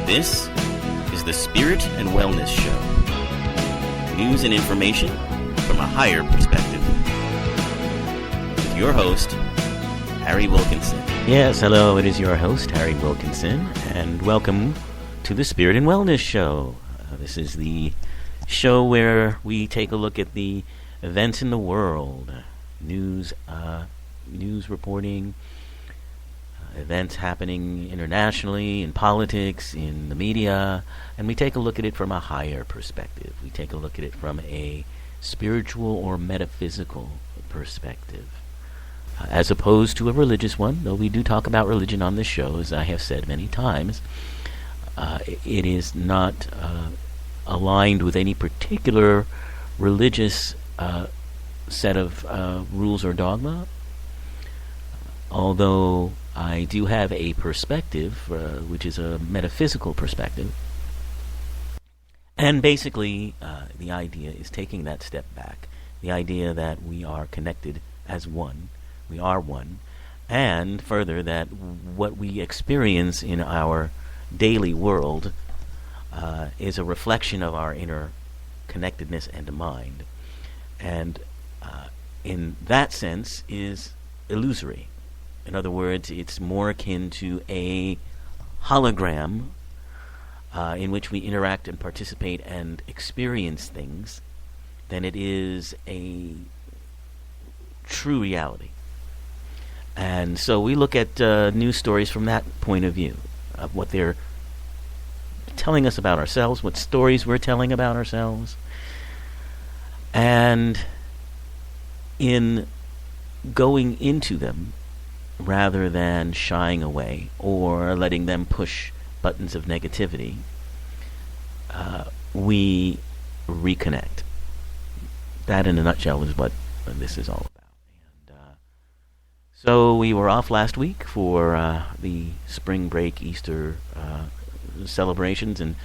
This is the Spirit and Wellness Show. News and information from a higher perspective. With your host, Harry Wilkinson. Yes, hello, it is your host, Harry Wilkinson, and welcome to the Spirit and Wellness Show. This is the show where we take a look at the events in the world, news reporting, events happening internationally, in politics, in the media, and we take a look at it from a higher perspective. We take a look at it from a spiritual or metaphysical perspective, as opposed to a religious one, though we do talk about religion on this show, as I have said many times. It is not aligned with any particular religious set of rules or dogma, although I do have a perspective, which is a metaphysical perspective. And basically, the idea is taking that step back. The idea that we are connected as one. We are one. And further, that what we experience in our daily world is a reflection of our inner connectedness and mind. And in that sense is illusory. In other words, it's more akin to a hologram in which we interact and participate and experience things than it is a true reality. And so we look at news stories from that point of view, of what they're telling us about ourselves, what stories we're telling about ourselves. And in going into them, rather than shying away or letting them push buttons of negativity, we reconnect. That, in a nutshell, is what this is all about. And so we were off last week for the spring break Easter celebrations, and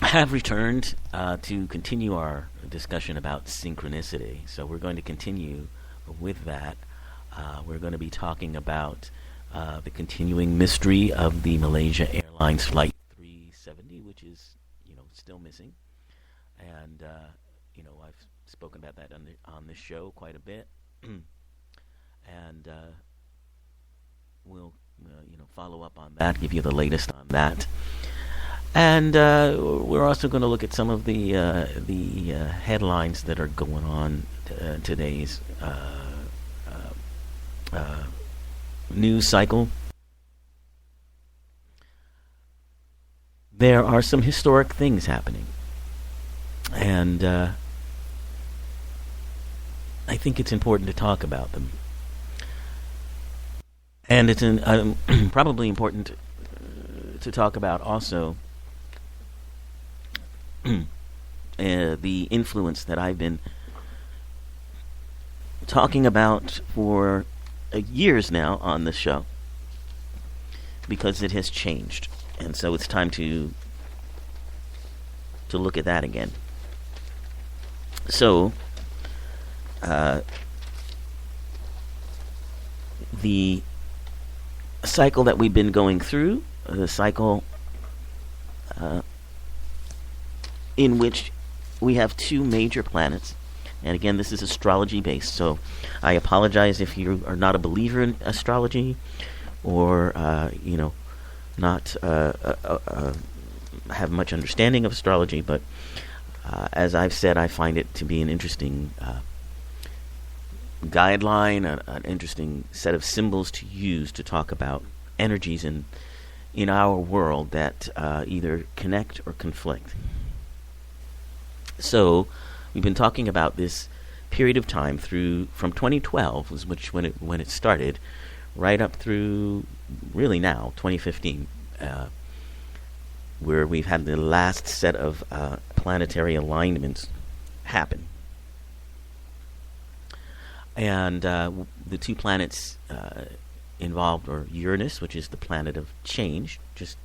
have returned to continue our discussion about synchronicity. So we're going to continue with that. We're going to be talking about the continuing mystery of the Malaysia Airlines Flight 370, which is, still missing. And, I've spoken about that on this show quite a bit. And we'll, follow up on that, give you the latest on that. And we're also going to look at some of the headlines that are going on today's news cycle. There are some historic things happening, and I think it's important to talk about them. And it's probably important to talk about also the influence that I've been talking about for years now on this show, because it has changed, and so it's time to look at that again. So the cycle that we've been going through, the cycle in which we have two major planets. And again, this is astrology based, so I apologize if you are not a believer in astrology, or not have much understanding of astrology. But as I've said, I find it to be an interesting guideline, an interesting set of symbols to use to talk about energies in our world that either connect or conflict. So we've been talking about this period of time from 2012 was when it started, right up through really now 2015, where we've had the last set of planetary alignments happen, and the two planets involved are Uranus, which is the planet of change, just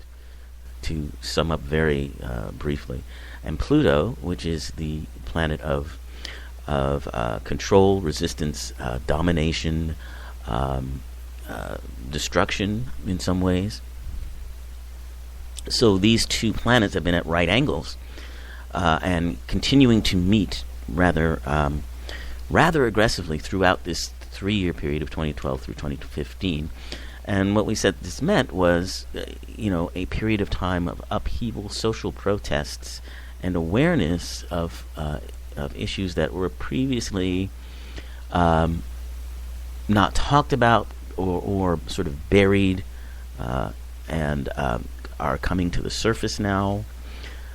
to sum up very briefly, and Pluto, which is the planet of control, resistance, domination, destruction in some ways. So these two planets have been at right angles and continuing to meet rather aggressively throughout this 3-year period of 2012 through 2015. And what we said this meant was, a period of time of upheaval, social protests, and awareness of issues that were previously not talked about or sort of buried and are coming to the surface now.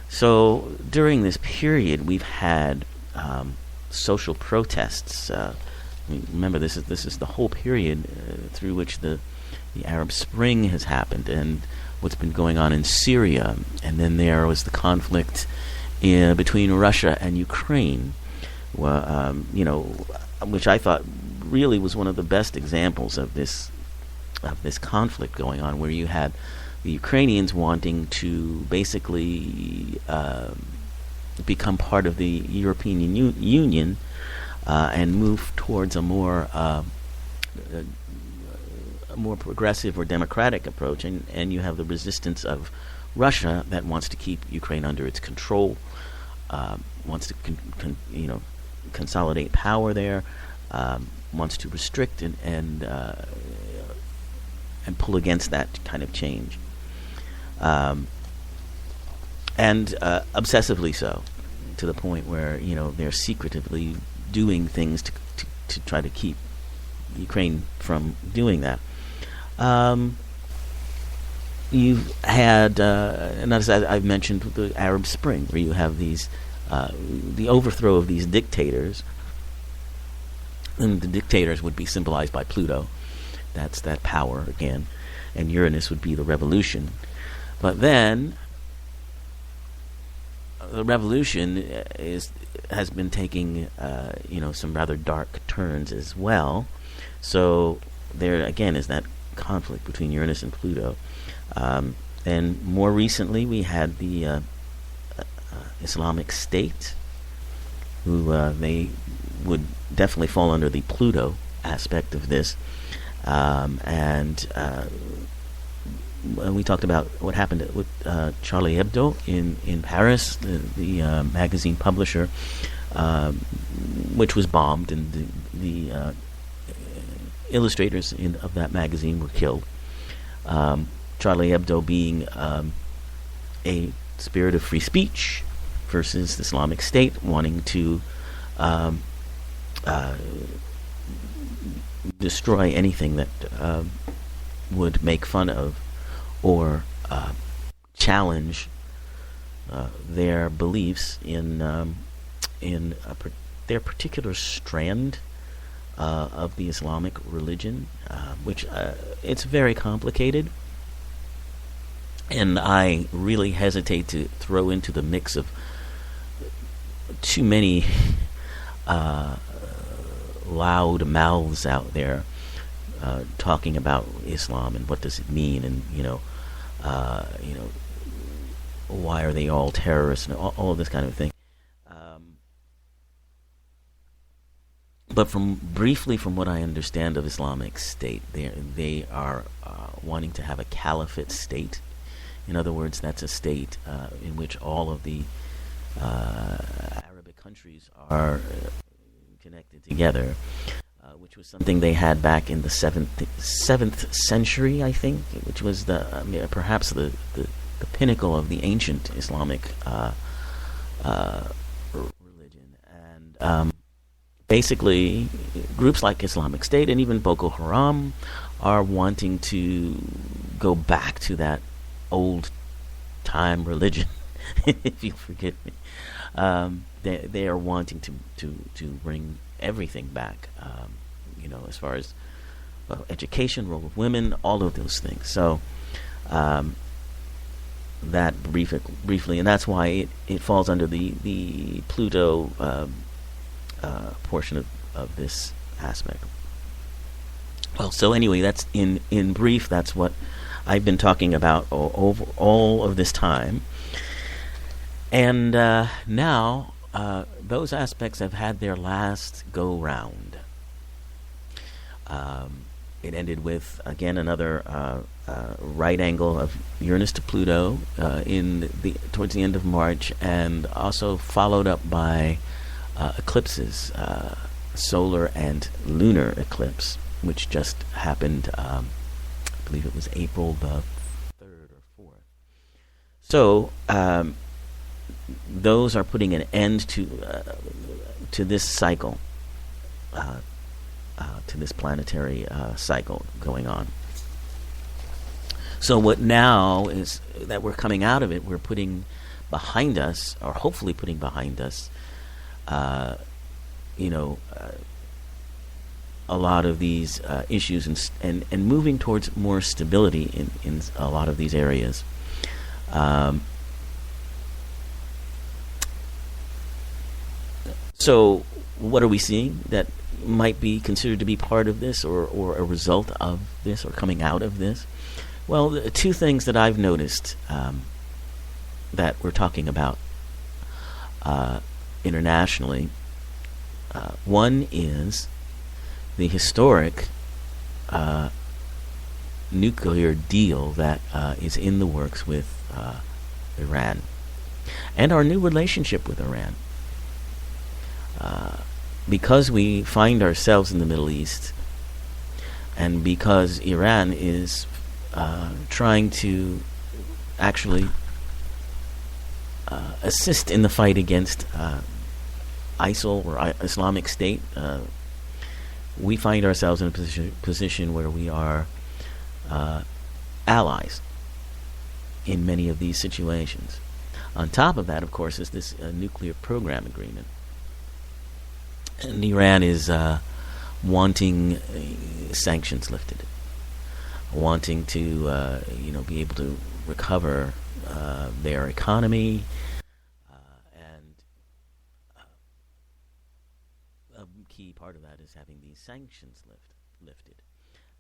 So during this period, we've had social protests. Remember, this is the whole period through which the Arab Spring has happened, and what's been going on in Syria, and then there was the conflict between Russia and Ukraine, which I thought really was one of the best examples of this conflict going on, where you had the Ukrainians wanting to basically become part of the European Union and move towards a more progressive or democratic approach, and you have the resistance of Russia that wants to keep Ukraine under its control, wants to consolidate power there, wants to restrict and pull against that kind of change, and obsessively so, to the point where they're secretively doing things to try to keep Ukraine from doing that. You've had, and as I've mentioned, the Arab Spring, where you have these, the overthrow of these dictators, and the dictators would be symbolized by Pluto. That's that power again, and Uranus would be the revolution. But then the revolution has been taking some rather dark turns as well. So there again is that conflict between Uranus and Pluto. And more recently, we had the Islamic State, who they would definitely fall under the Pluto aspect of this. And we talked about what happened with Charlie Hebdo in Paris, the magazine publisher, which was bombed, and the illustrators of that magazine were killed. Charlie Hebdo being a spirit of free speech versus the Islamic State wanting to destroy anything that would make fun of or challenge their beliefs in their particular strand of the Islamic religion, which it's very complicated, and I really hesitate to throw into the mix of too many loud mouths out there talking about Islam and what does it mean, and why are they all terrorists, and all of this kind of thing. But from what I understand of Islamic State, they are wanting to have a caliphate state. In other words, that's a state in which all of the Arabic countries are connected together, which was something they had back in the 7th century, I think, which was perhaps the pinnacle of the ancient Islamic religion. And basically, groups like Islamic State and even Boko Haram are wanting to go back to that old time religion, if you forgive me. They are wanting to bring everything back, as far as education, role of women, all of those things. So that briefly, and that's why it falls under the Pluto portion of this aspect. Well, so anyway, that's in brief. That's what I've been talking about over all of this time, and now those aspects have had their last go round. it ended with, again, another right angle of Uranus to Pluto towards the end of March, and also followed up by eclipses, solar and lunar eclipse, which just happened. I believe it was April the 3rd or 4th. So those are putting an end to this cycle, to this planetary cycle going on. So what now is that we're coming out of it, we're putting behind us, or hopefully putting behind us, a lot of these issues, and moving towards more stability in a lot of these areas. So what are we seeing that might be considered to be part of this, or a result of this, or coming out of this? Well, the two things that I've noticed that we're talking about internationally. One is the historic nuclear deal that is in the works with Iran, and our new relationship with Iran. Because we find ourselves in the Middle East, and because Iran is trying to actually assist in the fight against ISIL, or Islamic State, we find ourselves in a position where we are allies in many of these situations. On top of that, of course, is this nuclear program agreement. And Iran is wanting sanctions lifted, wanting to be able to recover their economy, and a key part of that is having these sanctions lifted.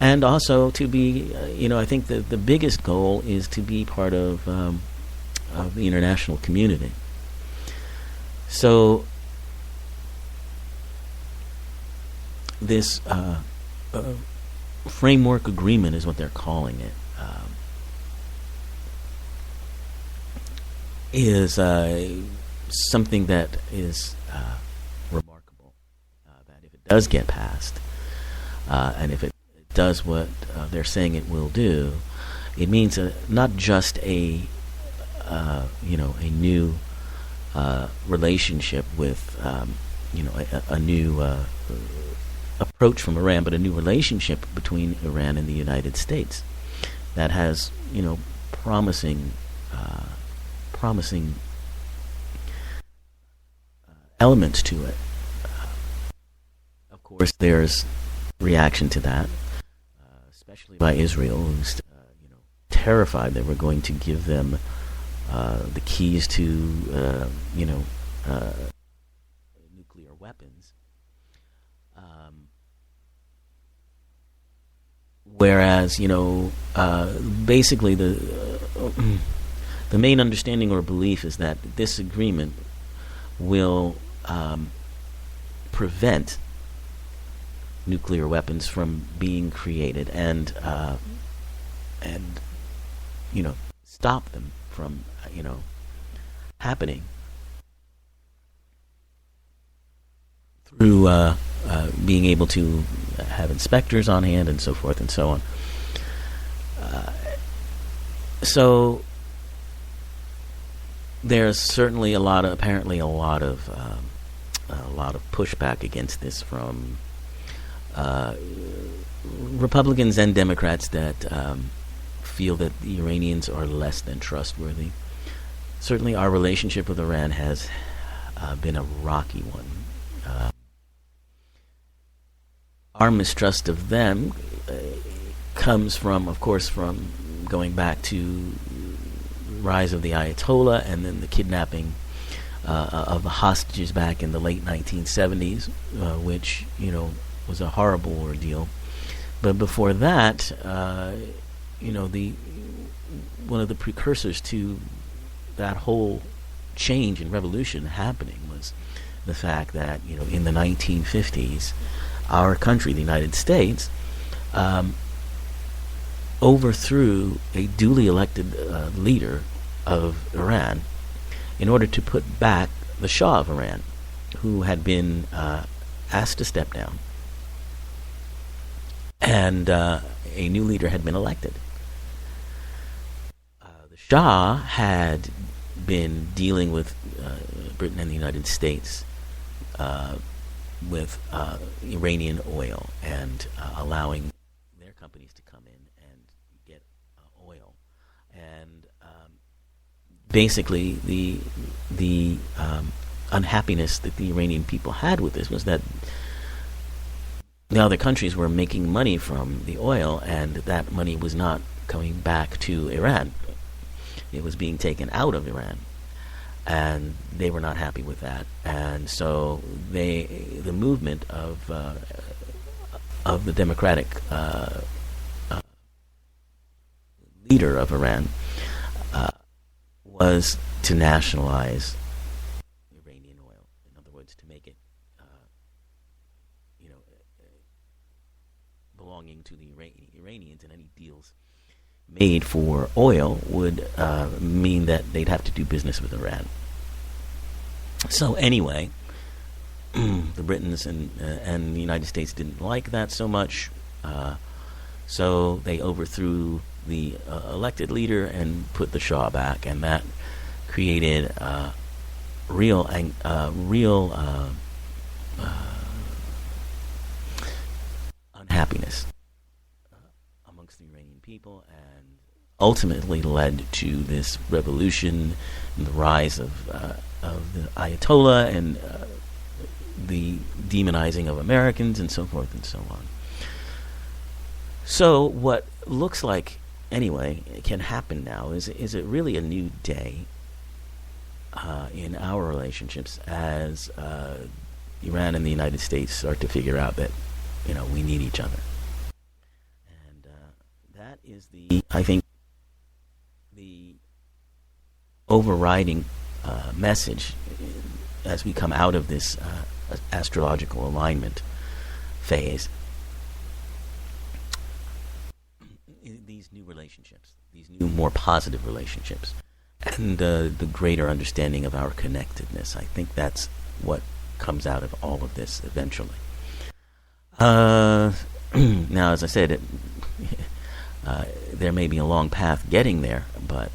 And also to be, I think the biggest goal is to be part of the international community. So this framework agreement is what they're calling it, is something that is remarkable, that if it does get passed, and if it does what they're saying it will do, it means not just a new relationship with a new approach from Iran, but a new relationship between Iran and the United States that has promising elements to it. Of course, there's reaction to that, especially by Israel, who's terrified that we're going to give them the keys to nuclear weapons. Whereas, basically the main understanding or belief is that this agreement will prevent nuclear weapons from being created, and stop them from happening through being able to have inspectors on hand and so forth and so on. So there's certainly apparently a lot of pushback against this from Republicans and Democrats that feel that the Iranians are less than trustworthy. Certainly, our relationship with Iran has been a rocky one. Our mistrust of them comes from, of course, from going back to rise of the Ayatollah, and then the kidnapping of the hostages back in the late 1970s, which was a horrible ordeal. But before that, one of the precursors to that whole change and revolution happening was the fact that in the 1950s, our country, the United States, overthrew a duly elected leader of Iran in order to put back the Shah of Iran, who had been asked to step down, and a new leader had been elected. The Shah had been dealing with Britain and the United States with Iranian oil and allowing their companies to come in and get oil. And basically, the unhappiness that the Iranian people had with this was that the other countries were making money from the oil, and that money was not coming back to Iran. It was being taken out of Iran, and they were not happy with that. And so the movement of the democratic leader of Iran was to nationalize Iranian oil. In other words, to make it, belonging to the Iranians, and any deals made for oil would mean that they'd have to do business with Iran. So anyway, the Britons and the United States didn't like that so much, so they overthrew the elected leader and put the Shah back, and that created real unhappiness amongst the Iranian people, and ultimately led to this revolution and the rise of the Ayatollah and the demonizing of Americans and so forth and so on. So what looks like, anyway, can happen now is it really a new day in our relationships as Iran and the United States start to figure out that, we need each other. And that is I think, the overriding message as we come out of this astrological alignment phase. These new relationships, these new, more positive relationships, and the greater understanding of our connectedness. I think that's what comes out of all of this eventually. Now, as I said, there may be a long path getting there, but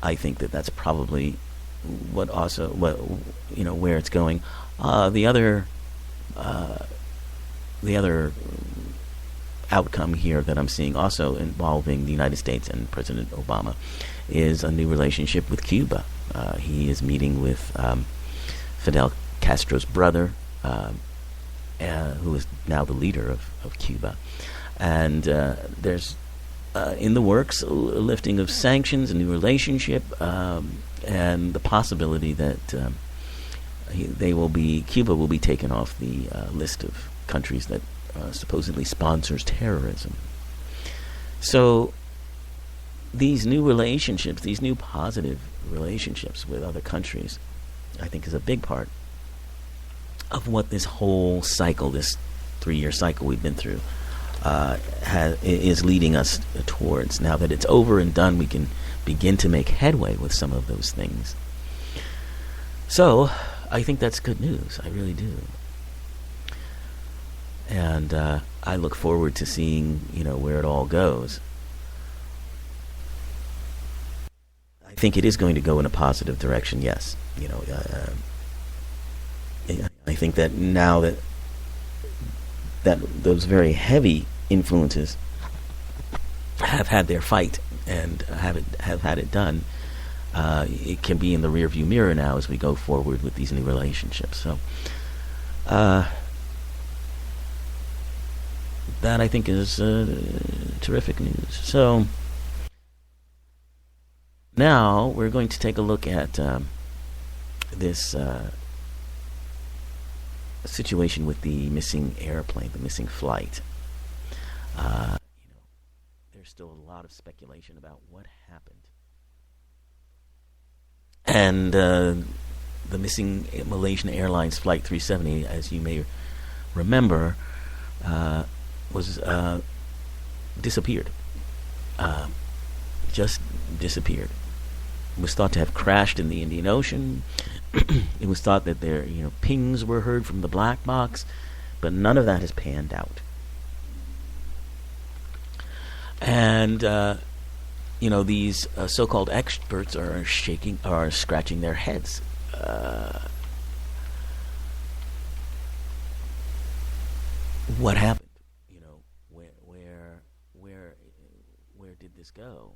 I think that's probably where it's going. The other outcome here that I'm seeing, also involving the United States and President Obama, is a new relationship with Cuba. He is meeting with Fidel Castro's brother, who is now the leader of Cuba. And there's in the works a lifting of sanctions, a new relationship, and the possibility that Cuba will be taken off the list of countries that supposedly sponsors terrorism. So these new relationships, these new positive relationships with other countries, I think is a big part of what this whole cycle, this 3-year cycle we've been through, is leading us towards. Now that it's over and done, we can begin to make headway with some of those things. So I think that's good news. I really do. And I look forward to seeing, where it all goes. I think it is going to go in a positive direction, yes. I think that now that those very heavy influences have had their fight and have had it done, it can be in the rearview mirror now as we go forward with these new relationships. So that, I think, is terrific news. So now we're going to take a look at this situation with the missing airplane, the missing flight. There's still a lot of speculation about what happened. And the missing Malaysian Airlines Flight 370, as you may remember, was disappeared. Just disappeared. It was thought to have crashed in the Indian Ocean. It was thought that their pings were heard from the black box, but none of that has panned out. And these so-called experts are scratching their heads. What happened? Where did this go?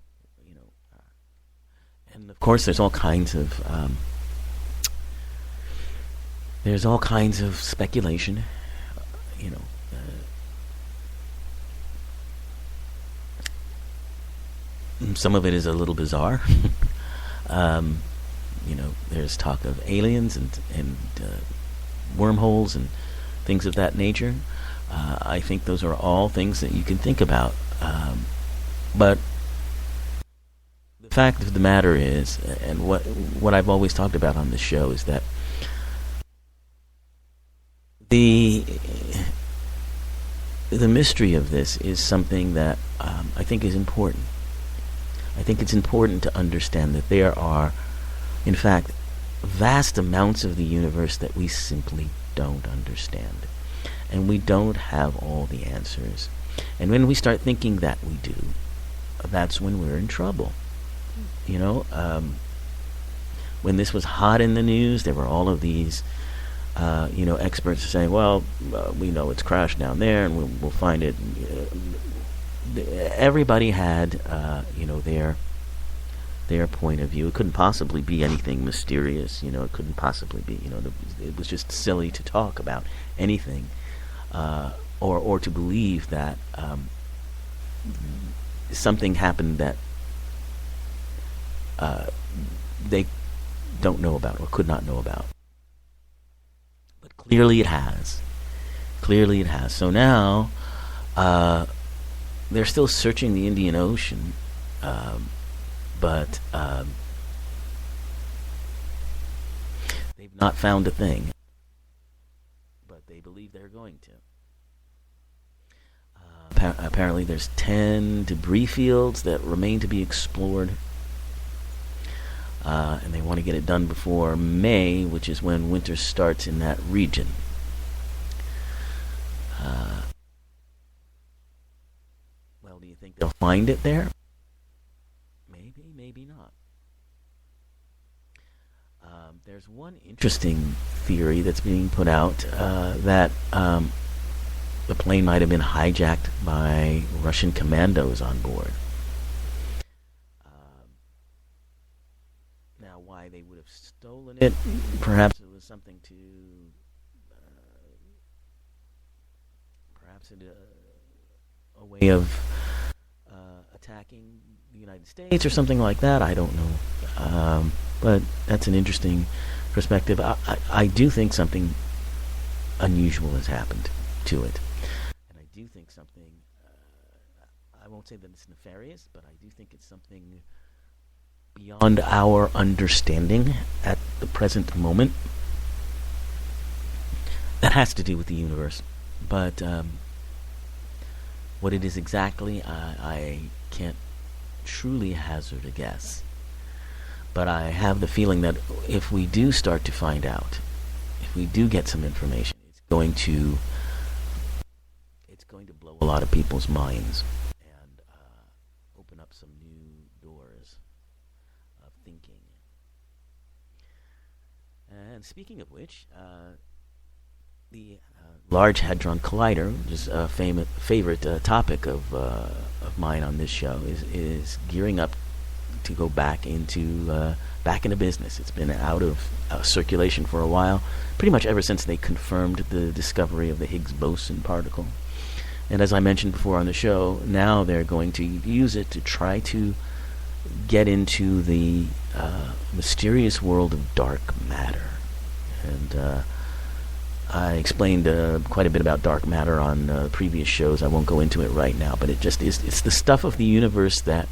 And of course, there's all kinds of speculation. Some of it is a little bizarre. There's talk of aliens and wormholes and things of that nature. I think those are all things that you can think about. But the fact of the matter is, and what I've always talked about on this show, is that the mystery of this is something that I think is important. I think it's important to understand that there are, in fact, vast amounts of the universe that we simply don't understand. And we don't have all the answers. And when we start thinking that we do, that's when we're in trouble. When this was hot in the news, there were all of these, experts saying, well, we know it's crashed down there, and we'll find it. Everybody had, their point of view. It couldn't possibly be anything mysterious. It couldn't possibly be. It was just silly to talk about anything, or to believe that something happened that they don't know about or could not know about. But clearly it has. So now they're still searching the Indian Ocean, but they've not found a thing. But they believe they're going to. Apparently there's 10 debris fields that remain to be explored. And they want to get it done before May, which is when winter starts in that region. Well, do you think they'll find it there? Maybe not. There's one interesting theory that's being put out that the plane might have been hijacked by Russian commandos on board. Now, why they would have stolen it, perhaps it was something to, perhaps a way of attacking the United States or something like that. I don't know. But that's an interesting perspective. I do think something unusual has happened to it. And I do think something, I won't say that it's nefarious, but I do think it's something beyond our understanding at the present moment that has to do with the universe. But what it is exactly, I can't truly hazard a guess. But I have the feeling that if we do start to find out, if we do get some information, it's going to blow a lot of people's minds and open up some new doors of thinking. And speaking of which, the Large Hadron Collider, which is a favorite topic of mine on this show, is gearing up to go back into business. It's been out of circulation for a while, pretty much ever since they confirmed the discovery of the Higgs boson particle. And as I mentioned before on the show, now they're going to use it to try to get into the mysterious world of dark matter. And I explained quite a bit about dark matter on previous shows. I won't go into it right now, but it's the stuff of the universe that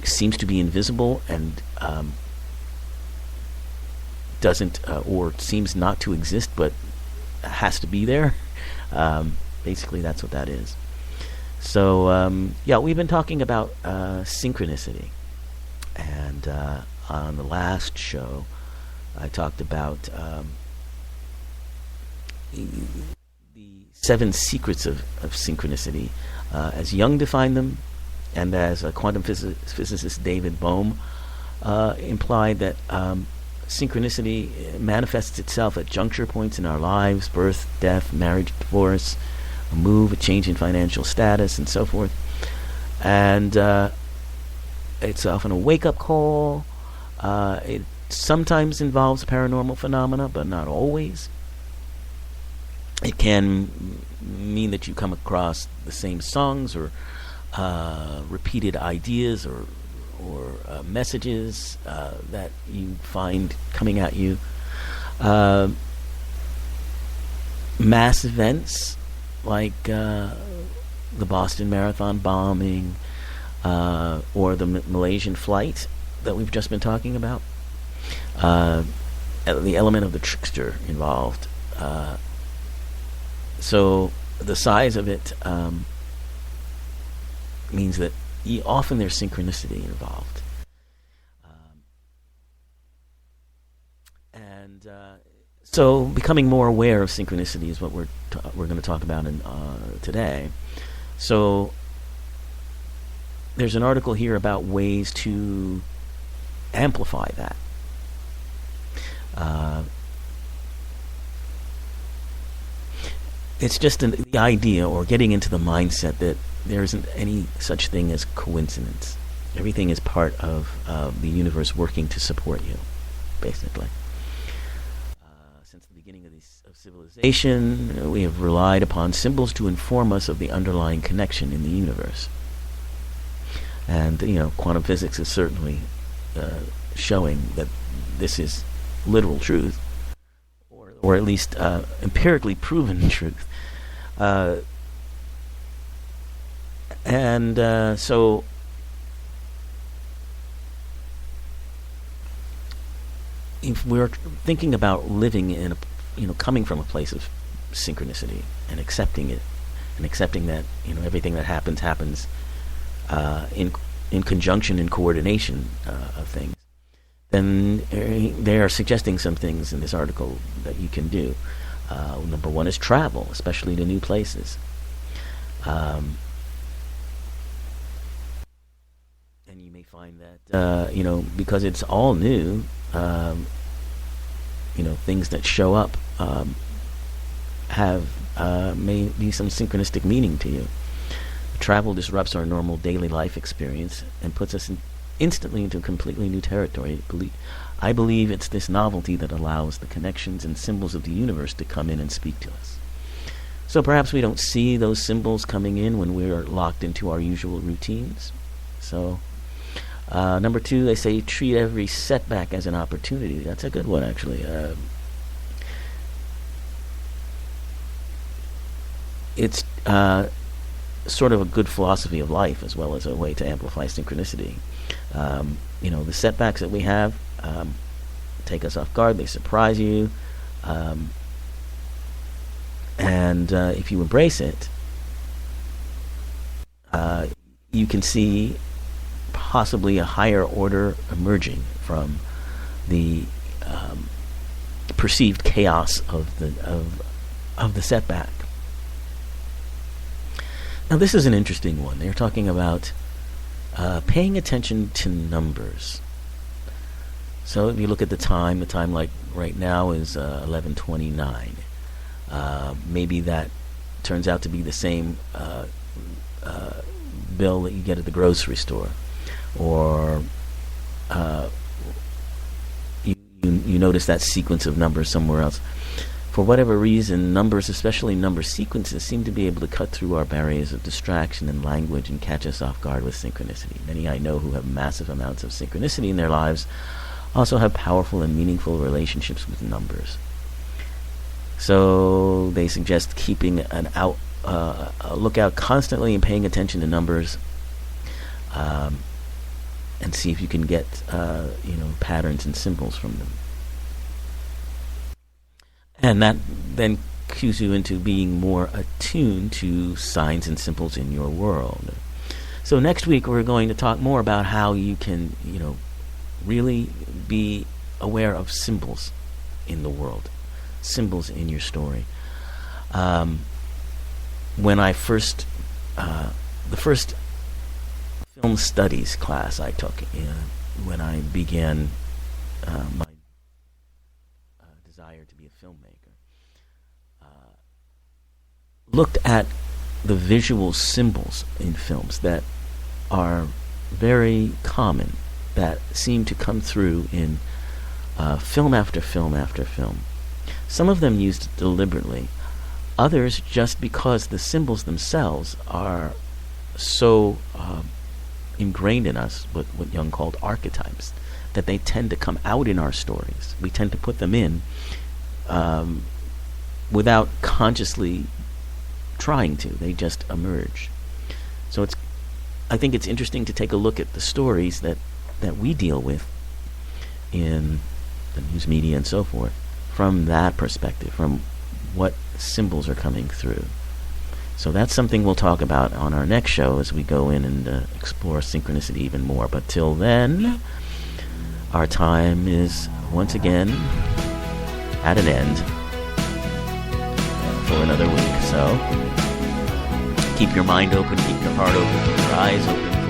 seems to be invisible and doesn't or seems not to exist, but has to be there. Basically, that's what that is. So, yeah, we've been talking about synchronicity. And on the last show, I talked about the 7 secrets of synchronicity, as Jung defined them, and as quantum physicist David Bohm implied that synchronicity manifests itself at juncture points in our lives: birth, death, marriage, divorce, a move, a change in financial status, and so forth. And it's often a wake-up call. It sometimes involves paranormal phenomena, but not always. It can mean that you come across the same songs or repeated ideas or messages that you find coming at you. Mass events like the Boston Marathon bombing, or the Malaysian flight that we've just been talking about. The element of the trickster involved. So the size of it means that often there's synchronicity involved. So becoming more aware of synchronicity is what we're going to talk about today. So there's an article here about ways to amplify that. It's just the idea, or getting into the mindset, that there isn't any such thing as coincidence. Everything is part of the universe working to support you, basically. Since the beginning of civilization, we have relied upon symbols to inform us of the underlying connection in the universe. And, quantum physics is certainly showing that this is literal truth, or at least empirically proven truth. So if we're thinking about living in coming from a place of synchronicity and accepting it, and accepting that everything that happens in conjunction and coordination of things, then they are suggesting some things in this article that you can do. Number one is travel, especially to new places. And you may find that, because it's all new, things that show up have maybe some synchronistic meaning to you. Travel disrupts our normal daily life experience and puts us instantly into completely new territory. I believe it's this novelty that allows the connections and symbols of the universe to come in and speak to us. So perhaps we don't see those symbols coming in when we're locked into our usual routines. So number 2, they say treat every setback as an opportunity. That's a good one, actually. It's sort of a good philosophy of life, as well as a way to amplify synchronicity. The setbacks that we have take us off guard. They surprise you. And if you embrace it, you can see possibly a higher order emerging from the perceived chaos of the setback. Now, this is an interesting one. They're talking about paying attention to numbers. So if you look at the time like right now is 11:29. Maybe that turns out to be the same bill that you get at the grocery store, or you notice that sequence of numbers somewhere else. For whatever reason, numbers, especially number sequences, seem to be able to cut through our barriers of distraction and language and catch us off guard with synchronicity. Many I know who have massive amounts of synchronicity in their lives also have powerful and meaningful relationships with numbers. So they suggest keeping a lookout constantly and paying attention to numbers, and see if you can get patterns and symbols from them. And that then cues you into being more attuned to signs and symbols in your world. So next week we're going to talk more about how you can, really be aware of symbols in the world, symbols in your story. When I first, the first film studies class I took, when I began my desire to be a filmmaker, looked at the visual symbols in films that are very common, that seem to come through in film after film after film. Some of them used deliberately, others just because the symbols themselves are so ingrained in us, what Jung called archetypes, that they tend to come out in our stories. We tend to put them in without consciously trying to. They just emerge. So I think it's interesting to take a look at the stories that we deal with in the news media and so forth from that perspective, from what symbols are coming through. So that's something we'll talk about on our next show as we go in and explore synchronicity even more. But till then, our time is once again at an end for another week. So keep your mind open, keep your heart open, keep your eyes open,